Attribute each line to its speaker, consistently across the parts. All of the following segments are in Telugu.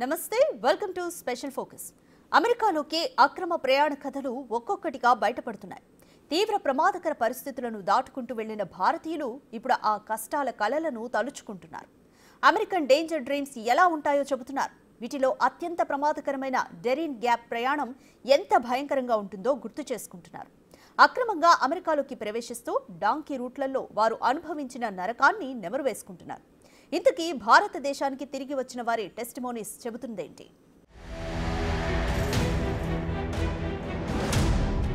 Speaker 1: నమస్తే వెల్కమ్ టు స్పెషల్ ఫోకస్. అమెరికాలోకి అక్రమ ప్రయాణ కథలు ఒక్కొక్కటిగా బయటపడుతున్నాయి. తీవ్ర ప్రమాదకర పరిస్థితులను దాటుకుంటూ వెళ్లిన భారతీయులు ఇప్పుడు ఆ కష్టాల కలలను తలుచుకుంటున్నారు. అమెరికన్ డేంజర్ డ్రీమ్స్ ఎలా ఉంటాయో చెబుతున్నారు. వీటిలో అత్యంత ప్రమాదకరమైన డెరిన్ గ్యాప్ ప్రయాణం ఎంత భయంకరంగా ఉంటుందో గుర్తు చేసుకుంటున్నారు. అక్రమంగా అమెరికాలోకి ప్రవేశిస్తూ డాంకీ రూట్లలో వారు అనుభవించిన నరకాన్ని నెమరు వేసుకుంటున్నారు. ఇంతకీ భారతదేశానికి తిరిగి వచ్చిన వారి టెస్టిమోనీస్ చెబుతుందేంటి?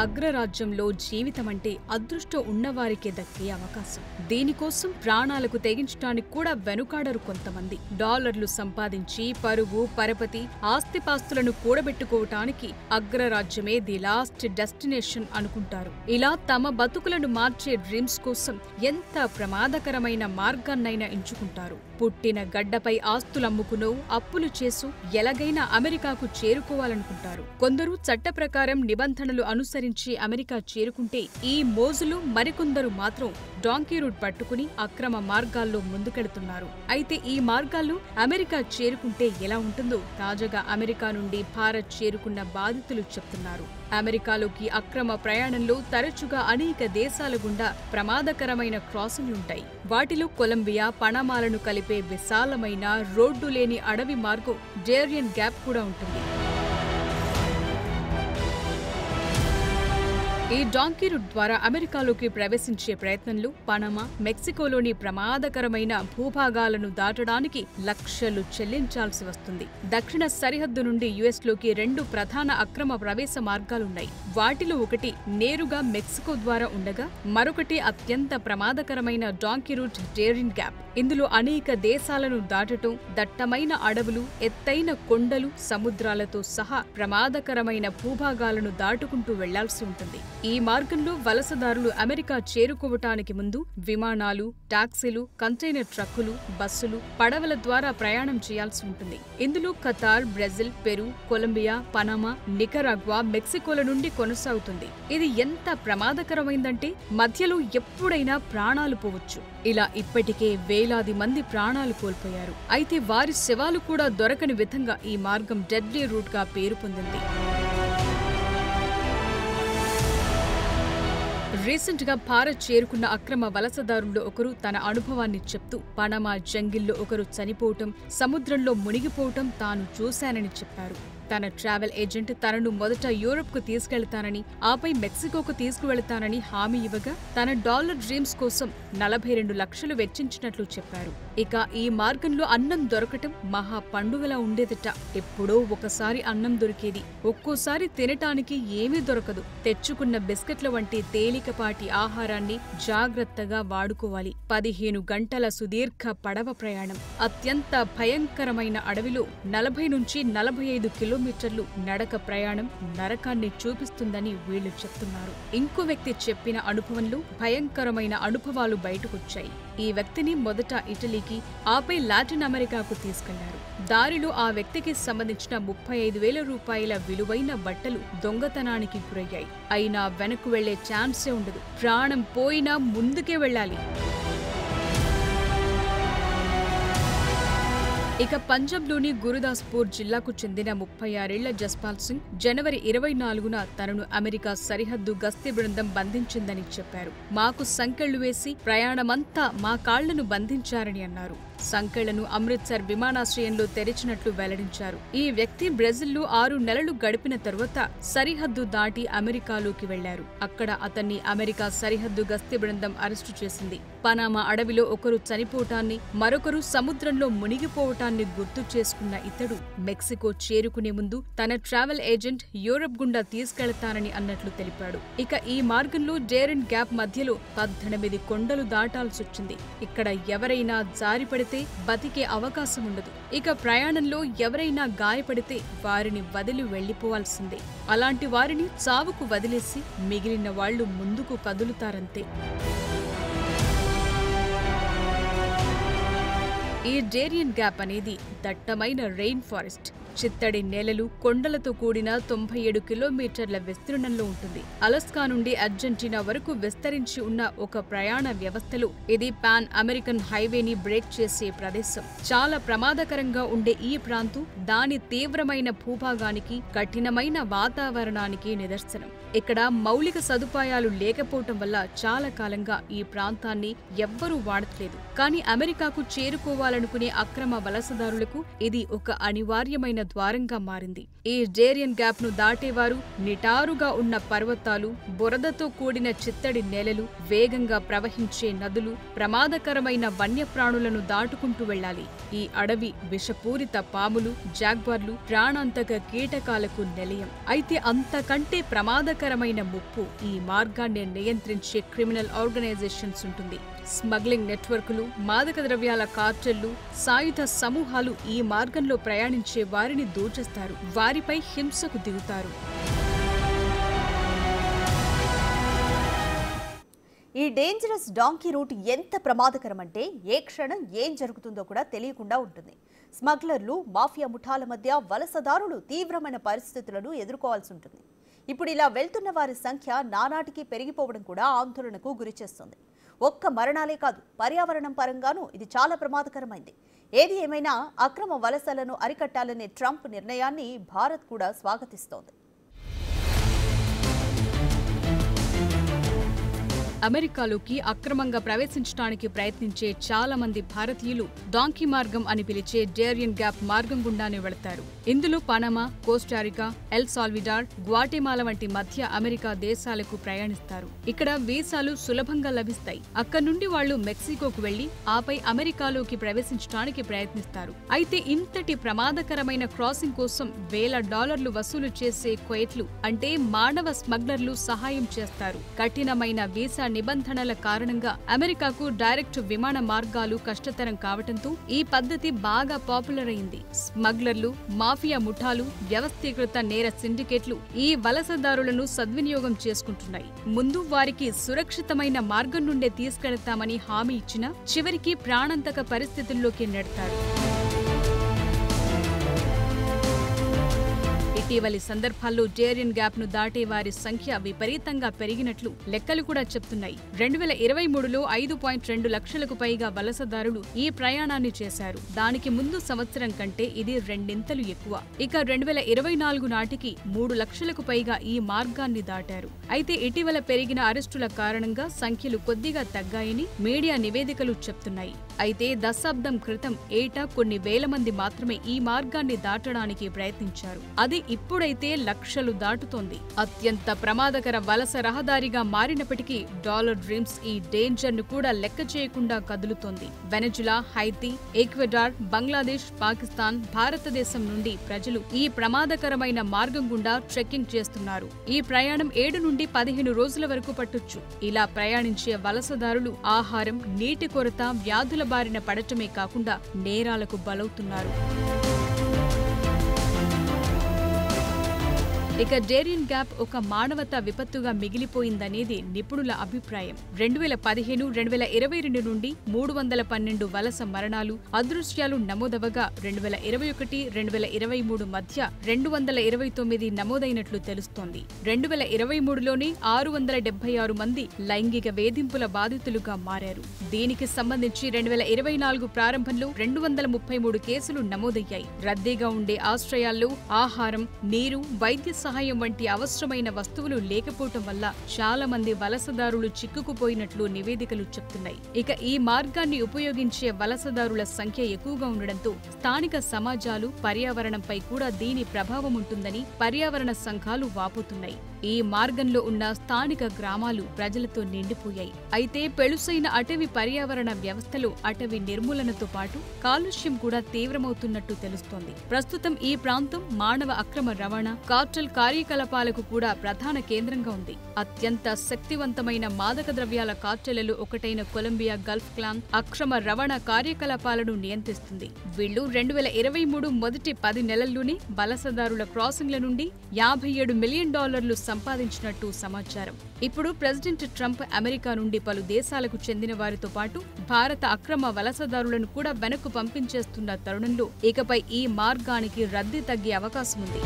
Speaker 2: అగ్రరాజ్యంలో జీవితం అంటే అదృష్టం ఉన్నవారికే దక్కే అవకాశం. దీనికోసం ప్రాణాలకు తెగించడానికి కూడా వెనుకాడరు కొంతమంది. డాలర్లు సంపాదించి పరువు పరపతి ఆస్తిపాస్తులను కూడబెట్టుకోవటానికి అగ్రరాజ్యమే ది లాస్ట్ డెస్టినేషన్ అనుకుంటారు. ఇలా తమ బతుకులను మార్చే డ్రీమ్స్ కోసం ఎంత ప్రమాదకరమైన మార్గాన్నైనా ఎంచుకుంటారు. పుట్టిన గడ్డపై ఆస్తులమ్ముకునో అప్పులు చేసు ఎలాగైనా అమెరికాకు చేరుకోవాలనుకుంటారు. కొందరు చట్ట ప్రకారం నిబంధనలు అనుసరించి అమెరికా చేరుకుంటే ఈ మోజులు, మరికొందరు మాత్రం డాంకీ రూట్ పట్టుకుని అక్రమ మార్గాల్లో ముందుకెడుతున్నారు. అయితే ఈ మార్గాల్లో అమెరికా చేరుకుంటే ఎలా ఉంటుందో తాజాగా అమెరికా నుండి భారత్ చేరుకున్న బాధితులు చెప్తున్నారు. అమెరికాలోకి అక్రమ ప్రయాణంలో తరచుగా అనేక దేశాల గుండా ప్రమాదకరమైన క్రాసింగ్లుంటాయి. వాటిలో కొలంబియా, పనామాలను కలిపే విశాలమైన రోడ్డు లేని అడవి మార్గం డేరియన్ గ్యాప్ కూడా ఉంటుంది. ఈ డాంకీ రూట్ ద్వారా అమెరికాలోకి ప్రవేశించే ప్రయత్నంలో పనామా, మెక్సికోలోని ప్రమాదకరమైన భూభాగాలను దాటడానికి లక్షలు చెల్లించాల్సి వస్తుంది. దక్షిణ సరిహద్దు నుండి యుఎస్లోకి 2 ప్రధాన అక్రమ ప్రవేశ మార్గాలున్నాయి. వాటిలో ఒకటి నేరుగా మెక్సికో ద్వారా ఉండగా మరొకటి అత్యంత ప్రమాదకరమైన డాంకీ రూట్ డేరియన్ గ్యాప్. ఇందులో అనేక దేశాలను దాటటం, దట్టమైన అడవులు, ఎత్తైన కొండలు, సముద్రాలతో సహా ప్రమాదకరమైన భూభాగాలను దాటుకుంటూ వెళ్లాల్సి ఉంటుంది. ఈ మార్గంలో వలసదారులు అమెరికా చేరుకోవటానికి ముందు విమానాలు, టాక్సీలు, కంటైనర్ ట్రక్కులు, బస్సులు, పడవల ద్వారా ప్రయాణం చేయాల్సి ఉంటుంది. ఇందులో Qatar, Brazil, Peru, Colombia, Panama, Nicaragua, మెక్సికోల నుండి కొనసాగుతుంది. ఇది ఎంత ప్రమాదకరమైందంటే మధ్యలో ఎప్పుడైనా ప్రాణాలు పోవచ్చు. ఇలా ఇప్పటికే వేలాది మంది ప్రాణాలు కోల్పోయారు. అయితే వారి శవాలు కూడా దొరకని విధంగా ఈ మార్గం డెడ్లీ రూట్ గా పేరు పొందింది. రీసెంట్ గా భారత్ చేరుకున్న అక్రమ వలసదారుల్లో ఒకరు తన అనుభవాన్ని చెప్తూ పనామా జంగిల్లో ఒకరు చనిపోవటం, సముద్రంలో మునిగిపోవటం తాను చూశానని చెప్పారు. తన ట్రావెల్ ఏజెంట్ తనను మొదట యూరప్కు తీసుకెళ్తానని, ఆపై మెక్సికోకు తీసుకువెళతానని హామీ ఇవ్వగా తన డాలర్ డ్రీమ్స్ కోసం 42 లక్షలు వెచ్చించినట్లు చెప్పారు. ఇక ఈ మార్గంలో అన్నం దొరకటం మహా పండుగలా ఉండేదట. ఎప్పుడో ఒకసారి అన్నం దొరికేది. ఒక్కోసారి తినటానికి ఏమీ దొరకదు. తెచ్చుకున్న బిస్కెట్ల వంటి తేలికపాటి ఆహారాన్ని జాగ్రత్తగా వాడుకోవాలి. 15 గంటల సుదీర్ఘ పడవ ప్రయాణం, అత్యంత భయంకరమైన అడవిలో 40 నుంచి 45 కిలోమీటర్లు నడక ప్రయాణం నరకాన్ని చూపిస్తుందని వీళ్లు చెప్తున్నారు. ఇంకో వ్యక్తి చెప్పిన అనుభవంలో భయంకరమైన అనుభవాలు బయటకొచ్చాయి. ఈ వ్యక్తిని మొదట ఇటలీకి, ఆపై లాటిన్ అమెరికాకు తీసుకెళ్లారు. దారిలో ఆ వ్యక్తికి సంబంధించిన 35,000 రూపాయల విలువైన బట్టలు దొంగతనానికి గురయ్యాయి. అయినా వెనక్కు వెళ్లే ఛాన్సే ఉండదు. ప్రాణం పోయినా ముందుకే వెళ్లాలి. ఇక పంజాబ్లోని గురుదాస్పూర్ జిల్లాకు చెందిన 36 ఏళ్ల జస్పాల్ సింగ్ జనవరి 24న తనను అమెరికా సరిహద్దు గస్తీ బృందం బంధించిందని చెప్పారు. మాకు సంకెళ్లు వేసి ప్రయాణమంతా మా కాళ్లను బంధించారని అన్నారు. సంకెళ్లను అమృత్సర్ విమానాశ్రయంలో తెరిచినట్లు వెల్లడించారు. ఈ వ్యక్తి బ్రెజిల్లో 6 నెలలు గడిపిన తరువాత సరిహద్దు దాటి అమెరికాలోకి వెళ్లారు. అక్కడ అతన్ని అమెరికా సరిహద్దు గస్తీ బృందం అరెస్టు చేసింది. పనామా అడవిలో ఒకరు చనిపోవటాన్ని, మరొకరు సముద్రంలో మునిగిపోవటాన్ని గుర్తు చేసుకున్న ఇతడు మెక్సికో చేరుకునే ముందు తన ట్రావెల్ ఏజెంట్ యూరప్ గుండా తీసుకెళ్తానని అన్నట్లు తెలిపాడు. ఇక ఈ మార్గంలో డేరియన్ గ్యాప్ మధ్యలో 18 కొండలు దాటాల్సొచ్చింది. ఇక్కడ ఎవరైనా జారిపడితే బతికే అవకాశం ఉండదు. ఇక ప్రయాణంలో ఎవరైనా గాయపడితే వారిని వదిలి వెళ్లిపోవాల్సిందే. అలాంటి వారిని చావుకు వదిలేసి మిగిలిన వాళ్లు ముందుకు కదులుతారంతే. ఈ డేరియన్ గ్యాప్ అనేది దట్టమైన రెయిన్ ఫారెస్ట్. చిత్తడి నేలలు, కొండలతో కూడిన 97 కిలోమీటర్ల విస్తీర్ణంలో ఉంటుంది. అలస్కా నుండి అర్జెంటీనా వరకు విస్తరించి ఉన్న ఒక ప్రయాణ వ్యవస్థలో ఇది పాన్ అమెరికన్ హైవేని బ్రేక్ చేసే ప్రదేశం. చాలా ప్రమాదకరంగా ఉండే ఈ ప్రాంతం దాని తీవ్రమైన భూభాగానికి, కఠినమైన వాతావరణానికి నిదర్శనం. ఇక్కడ మౌలిక సదుపాయాలు లేకపోవటం వల్ల చాలా కాలంగా ఈ ప్రాంతాన్ని ఎవ్వరూ వాడట్లేదు. కానీ అమెరికాకు చేరుకోవాలనుకునే అక్రమ వలసదారులకు ఇది ఒక అనివార్యమైన ద్వారంగా మారింది. ఈ డేరియన్ గ్యాప్ ను దాటేవారు నిటారుగా ఉన్న పర్వతాలు, బురదతో కూడిన చిత్తడి నేలలు, వేగంగా ప్రవహించే నదులు, ప్రమాదకరమైన వన్యప్రాణులను దాటుకుంటూ వెళ్లాలి. ఈ అడవి విషపూరిత పాములు, జాగ్వార్లు, ప్రాణాంతక కీటకాలకు నిలయం. అయితే అంతకంటే ప్రమాదకరమైన ముప్పు ఈ మార్గాన్ని నియంత్రించే క్రిమినల్ ఆర్గనైజేషన్స్ ఉంటుంది. స్మగ్లింగ్ నెట్వర్కులు, మాదక ద్రవ్యాల కార్టెళ్లు, సాయుధ సమూహాలు ఈ మార్గంలో ప్రయాణించే వారిని దోచేస్తారు, వారిపై హింసకు దిగుతారు.
Speaker 1: ఈ డేంజరస్ డాంకీ రూట్ ఎంత ప్రమాదకరమంటే ఏ క్షణం ఏం జరుగుతుందో కూడా తెలియకుండా ఉంటుంది. స్మగ్లర్లు, మాఫియా ముఠాల మధ్య వలసదారులు తీవ్రమైన పరిస్థితులను ఎదుర్కోవాల్సి ఉంటుంది. ఇప్పుడు ఇలా వెళ్తున్న వారి సంఖ్య నానాటికి పెరిగిపోవడం కూడా ఆందోళనకు గురిచేస్తుంది. ఒక్క మరణాలే కాదు, పర్యావరణం పరంగానూ ఇది చాలా ప్రమాదకరమైంది. ఏది ఏమైనా అక్రమ వలసలను అరికట్టాలనే ట్రంప్ నిర్ణయాన్ని భారత్ కూడా స్వాగతిస్తోంది.
Speaker 2: అమెరికాలోకి అక్రమంగా ప్రవేశించడానికి ప్రయత్నించే చాలా మంది భారతీయులు డాంకీ మార్గం అని పిలిచే డేరియన్ గ్యాప్ మార్గం గుండానే వెళతారు. ఇందులో Panama, Costa Rica, L Salvador, Guatemala వంటి మధ్య అమెరికా దేశాలకు ప్రయాణిస్తారు. ఇక్కడ వీసాలు సులభంగా లభిస్తాయి. అక్కడి నుండి వాళ్లు మెక్సికోకు వెళ్లి ఆపై అమెరికాలోకి ప్రవేశించడానికి ప్రయత్నిస్తారు. అయితే ఇంతటి ప్రమాదకరమైన క్రాసింగ్ కోసం $1,000 వసూలు చేసే క్వైట్లు అంటే మానవ స్మగ్లర్లు సహాయం చేస్తారు. కఠినమైన వీసా నిబంధనల కారణంగా అమెరికాకు డైరెక్ట్ విమాన మార్గాలు కష్టతరం కావడంతో ఈ పద్ధతి బాగా పాపులర్ అయింది. స్మగ్లర్లు, మాఫియా ముఠాలు, వ్యవస్థీకృత నేర సిండికేట్లు ఈ వలసదారులను సద్వినియోగం చేసుకుంటున్నాయి. ముందు వారికి సురక్షితమైన మార్గం నుండే తీసుకెళ్తామని హామీ ఇచ్చినా చివరికి ప్రాణాంతక పరిస్థితుల్లోకి నెడతారు. ఇటీవలి సందర్భాల్లో డేరియన్ గ్యాప్ ను దాటే వారి సంఖ్య విపరీతంగా పెరిగినట్లు లెక్కలు కూడా చెప్తున్నాయి. 2023లో 5.2 లక్షలకు పైగా వలసదారులు ఈ ప్రయాణాన్ని చేశారు. దానికి ముందు సంవత్సరం కంటే ఇది రెండింతలు ఎక్కువ. ఇక 2024 నాటికి 3 లక్షలకు పైగా ఈ మార్గాన్ని దాటారు. అయితే ఇటీవల పెరిగిన అరెస్టుల కారణంగా సంఖ్యలు కొద్దిగా తగ్గాయని మీడియా నివేదికలు చెప్తున్నాయి. అయితే దశాబ్దం క్రితం ఏటా కొన్ని వేల మంది మాత్రమే ఈ మార్గాన్ని దాటడానికి ప్రయత్నించారు. అది ఇప్పుడైతే లక్షలు దాటుతోంది. అత్యంత ప్రమాదకర వలస రహదారిగా మారినప్పటికీ డాలర్ డ్రీమ్స్ ఈ డేంజర్ ను కూడా లెక్క చేయకుండా కదులుతోంది. వెనజులా, హైతీ, ఈక్వెడార్, బంగ్లాదేశ్, పాకిస్తాన్, భారతదేశం నుండి ప్రజలు ఈ ప్రమాదకరమైన మార్గం గుండా ట్రెక్కింగ్ చేస్తున్నారు. ఈ ప్రయాణం 7 నుండి 15 రోజుల వరకు పట్టొచ్చు. ఇలా ప్రయాణించే వలసదారులు ఆహారం, నీటి కొరత, వ్యాధుల బారిన పడటమే కాకుండా నేరాలకు బలవుతున్నారు. ఇక డేరియన్ గ్యాప్ ఒక మానవతా విపత్తుగా మిగిలిపోయిందనేది నిపుణుల అభిప్రాయం. 2015-2022 నుండి 312 వలస మరణాలు, అదృశ్యాలు నమోదవగా 2021-2023 మధ్య 229 నమోదైనట్లు తెలుస్తోంది. 2023లోనే 676 మంది లైంగిక వేధింపుల బాధితులుగా మారారు. దీనికి సంబంధించి 2024 ప్రారంభంలో 233 కేసులు నమోదయ్యాయి. రద్దీగా ఉండే ఆశ్రయాల్లో ఆహారం, నీరు, వైద్య సహాయం వంటి అవసరమైన వస్తువులు లేకపోవటం వల్ల చాలా మంది వలసదారులు చిక్కుకుపోయినట్లు నివేదికలు చెప్తున్నాయి. ఇక ఈ మార్గాన్ని ఉపయోగించే వలసదారుల సంఖ్య ఎక్కువగా ఉండడంతో స్థానిక సమాజాలు, పర్యావరణంపై కూడా దీని ప్రభావం ఉంటుందని పర్యావరణ సంఘాలు వాపోతున్నాయి. ఈ మార్గంలో ఉన్న స్థానిక గ్రామాలు ప్రజలతో నిండిపోయాయి. అయితే పెళుసైన అటవీ పర్యావరణ వ్యవస్థలో అటవీ నిర్మూలనతో పాటు కాలుష్యం కూడా తీవ్రమవుతున్నట్టు తెలుస్తోంది. ప్రస్తుతం ఈ ప్రాంతం మానవ అక్రమ రవాణా, కార్టెల్ కార్యకలాపాలకు కూడా ప్రధాన కేంద్రంగా ఉంది. అత్యంత శక్తివంతమైన మాదక ద్రవ్యాల కార్టెళ్లలో ఒకటైన కొలంబియా గల్ఫ్ క్లాన్ అక్రమ రవాణా కార్యకలాపాలను నియంత్రిస్తుంది. వీళ్లు 2023 మొదటి 10 నెలల్లోనే వలసదారుల క్రాసింగ్ల నుండి $57 మిలియన్ సంపాదించినట్టు సమాచారం. ఇప్పుడు ప్రెసిడెంట్ ట్రంప్ అమెరికా నుండి పలు దేశాలకు చెందిన వారితో పాటు భారత అక్రమ వలసదారులను కూడా వెనక్కు పంపించేస్తున్న తరుణంలో ఇకపై ఈ మార్గానికి రద్దీ తగ్గే అవకాశం ఉంది.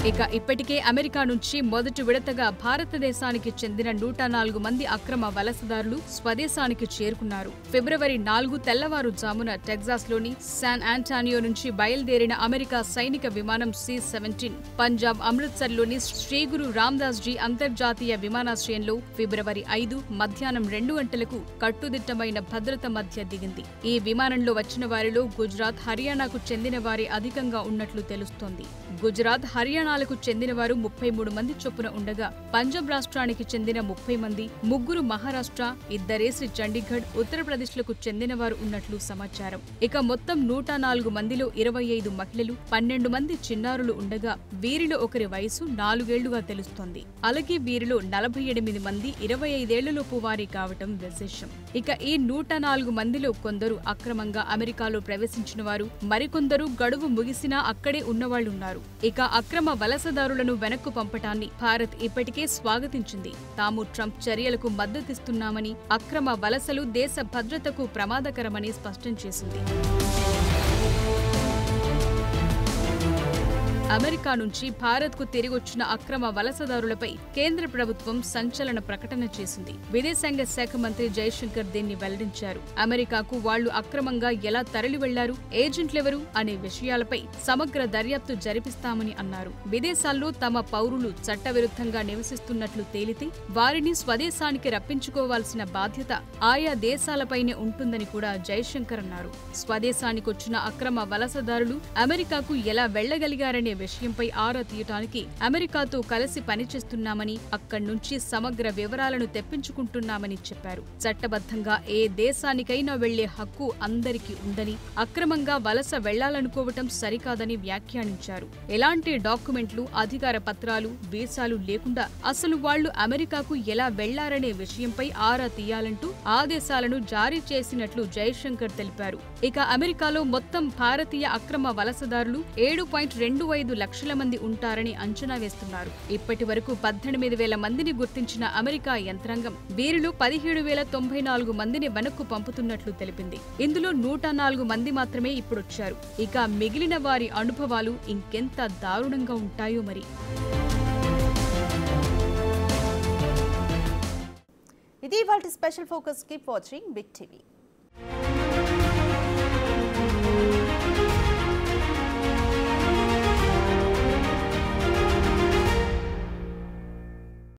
Speaker 2: ఇక ఇప్పటికే అమెరికా నుంచి మొదటి విడతగా భారతదేశానికి చెందిన 104 మంది అక్రమ వలసదారులు స్వదేశానికి చేరుకున్నారు. ఫిబ్రవరి 4 తెల్లవారుజామున టెక్సాస్లోని శాన్ ఆంటోనియో నుంచి బయలుదేరిన అమెరికా సైనిక విమానం C-17 పంజాబ్ అమృత్సర్లోని శ్రీ గురు రామదాస్ జీ అంతర్జాతీయ విమానాశ్రయంలో ఫిబ్రవరి 5 మధ్యాహ్నం 2 గంటలకు కట్టుదిట్టమైన భద్రత మధ్య దిగింది. ఈ విమానంలో వచ్చిన వారిలో గుజరాత్, హర్యానాకు చెందిన వారే అధికంగా ఉన్నట్లు తెలుస్తోంది. గుజరాత్, హర్యానాలకు చెందిన వారు 33 మంది చొప్పున ఉండగా పంజాబ్ రాష్ట్రానికి చెందిన 30 మంది, 3 మహారాష్ట్ర, 2 చండీగఢ్, ఉత్తరప్రదేశ్లకు చెందిన వారు ఉన్నట్లు సమాచారం. ఇక మొత్తం 104 మందిలో 25 మహిళలు, 12 మంది చిన్నారులు ఉండగా వీరిలో ఒకరి వయసు 4 ఏళ్లుగా తెలుస్తోంది. అలాగే వీరిలో 48 మంది 25 ఏళ్లలోపు వారి కావటం విశేషం. ఇక ఈ 104 మందిలో కొందరు అక్రమంగా అమెరికాలో ప్రవేశించిన వారు, మరికొందరు గడువు ముగిసినా అక్కడే ఉన్నవాళ్లున్నారు. ఇక అక్రమ వలసదారులను వెనక్కు పంపటాన్ని భారత్ ఇప్పటికే స్వాగతించింది. తాము ట్రంప్ చర్యలకు మద్దతిస్తున్నామని, అక్రమ వలసలు దేశ భద్రతకు ప్రమాదకరమని స్పష్టం చేసింది. అమెరికా నుంచి భారత్కు తిరిగొచ్చిన అక్రమ వలసదారులపై కేంద్ర ప్రభుత్వం సంచలన ప్రకటన చేసింది. విదేశాంగ శాఖ మంత్రి జయశంకర్ దీన్ని వెల్లడించారు. అమెరికాకు వాళ్లు అక్రమంగా ఎలా తరలి వెళ్లారు, ఏజెంట్లెవరు అనే విషయాలపై సమగ్ర దర్యాప్తు జరిపిస్తామని అన్నారు. విదేశాల్లో తమ పౌరులు చట్టవిరుద్ధంగా నివసిస్తున్నట్లు తేలితే వారిని స్వదేశానికి రప్పించుకోవాల్సిన బాధ్యత ఆయా దేశాలపైనే ఉంటుందని కూడా జయశంకర్ అన్నారు. స్వదేశానికొచ్చిన అక్రమ వలసదారులు అమెరికాకు ఎలా వెళ్లగలిగారనే విషయంపై ఆరా తీయటానికి అమెరికాతో కలిసి పనిచేస్తున్నామని, అక్కడి నుంచి సమగ్ర వివరాలను తెప్పించుకుంటున్నామని చెప్పారు. చట్టబద్ధంగా ఏ దేశానికైనా వెళ్లే హక్కు అందరికీ ఉందని, అక్రమంగా వలస వెళ్లాలనుకోవటం సరికాదని వ్యాఖ్యానించారు. ఎలాంటి డాక్యుమెంట్లు, అధికార పత్రాలు, వీసాలు లేకుండా అసలు వాళ్లు అమెరికాకు ఎలా వెళ్లారనే విషయంపై ఆరా తీయాలంటూ ఆదేశాలను జారీ చేసినట్లు జయశంకర్ తెలిపారు. ఇక అమెరికాలో మొత్తం భారతీయ అక్రమ వలసదారులు 7.25 లక్షల మంది ఉంటారని అంచనా వేస్తున్నారు. ఇప్పటి వరకు 18,000 మందిని గుర్తించిన అమెరికా యంత్రాంగం వీరిలో 17,094 మందిని వెనక్కు పంపుతున్నట్లు తెలిపింది. ఇందులో 104 మంది మాత్రమే ఇప్పుడొచ్చారు. ఇక మిగిలిన వారి అనుభవాలు ఇంకెంత దారుణంగా ఉంటాయో మరి.
Speaker 1: ఇది ఇవాల్టి special focus. Keep watching big TV.